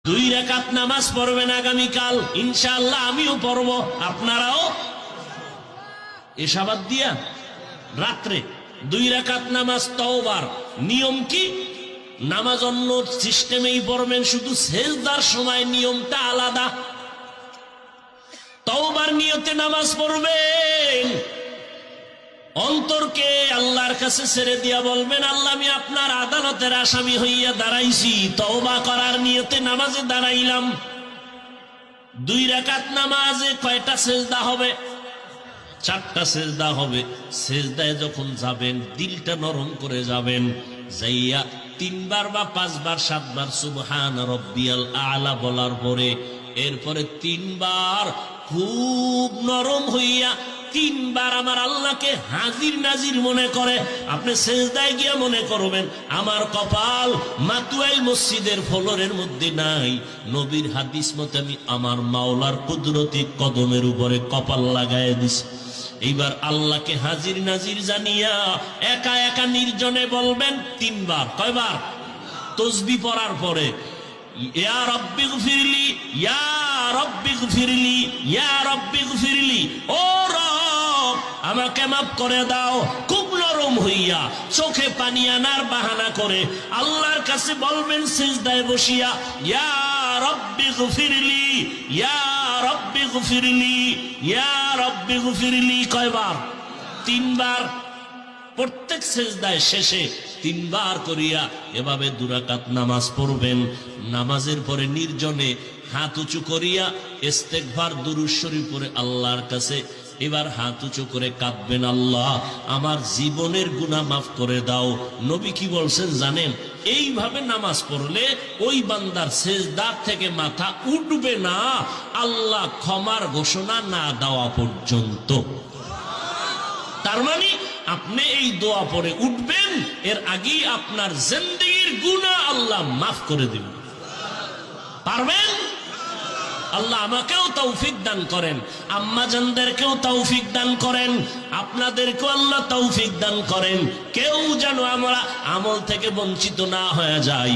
দুই রাকাত নামাজ পড়বেন আগামীকাল ইনশাআল্লাহ, আমিও পড়ব, আপনারাও। এশাবাদ দিয়া রাত্রে 2 রাকাত নামাজ তওবার নিয়ম কি? নামাজ অন্য সিস্টেমেই পড়বেন, শুধু সেজদার সময় নিয়মটা আলাদা। তওবার নিয়তে নামাজ পড়বেন, অন্তরকে আল্লাহর কাছে ছেড়ে দিয়া বলবেন, আল্লাহ আমি আপনার আদালতের আসামি হইয়া দাঁড়াইছি, তওবা করার নিয়তে নামাজে দাঁড়াইলাম। 2 রাকাত নামাজে কয়টা সেজদা হবে? 4টা সেজদা হবে। সেজদায় যখন যাবেন দিলটা নরম করে যাবেন, যাইয়া 3 বার বা 5 বার 7 বার সুবহান রব্বিয়াল আলা বলার পরে এরপরে 3 বার খুব নরম হইয়া 3 বার আমার আল্লাহকে হাজির নাজির মনে করে আপনি সেজদায় গিয়া মনে করবেন, আমার কপাল মাতুয়াইল মসজিদের ফ্লোরের মধ্যে নাই, নবীর হাদিস মতে আমি আমার মাওলার কুদরতি কদমের উপরে কপাল লাগায় দিছি। এইবার আল্লাহকে হাজির নাজির জানিয়া একা একা নির্জনে বলবেন 3 বার। কয়বার? তাসবিহ পড়ার পরে ইয়া রাব্বি গফিরলি, ইয়া রাব্বি গফিরলি, ইয়া রাব্বি গফিরলি, ও রব আমাকে মাফ করে দাও। খুব নরম হইয়া চোখে পানি আনার বাহানা করে আল্লাহর কাছে বলবেন সিজদায় বসিয়া, ইয়া রাব্বি গফিরলি, ইয়া রাব্বি গফিরলি, ইয়া রাব্বি গফিরলি। কয়বার? 3 বার। প্রত্যেক সিজদায় শেষে 3 বার করিয়া এভাবে 2 রাকাত নামাজ পড়বেন। নামাজের পরে নির্জনে হাত উঁচু করিয়া ইস্তেগফার দুরূদ শরীফ পড়ে আল্লাহর কাছে এবার হাত উঁচু করে কাঁদবেন, আল্লাহ আমার জীবনের গুনাহ মাফ করে দাও। নবী কি বলছেন জানেন? এইভাবে নামাজ পড়লে ওই বান্দার সিজদা থেকে মাথা উঠবে না আল্লাহ ক্ষমার ঘোষণা না দেওয়া পর্যন্ত। তার মানে আপনি এই দোয়া পড়ে উঠবেন, এর আগেই আপনার জিন্দেগীর গুনাহ আল্লাহ মাফ করে দিবেন। পারবেন? আল্লাহ আমাকেও তৌফিক দান করেন, আম্মা জানদেরকেও তৌফিক দান করেন, আপনাদেরকেও আল্লাহ তৌফিক দান করেন। কেউ যেন আমরা আমল থেকে বঞ্চিত না হয়ে যায়।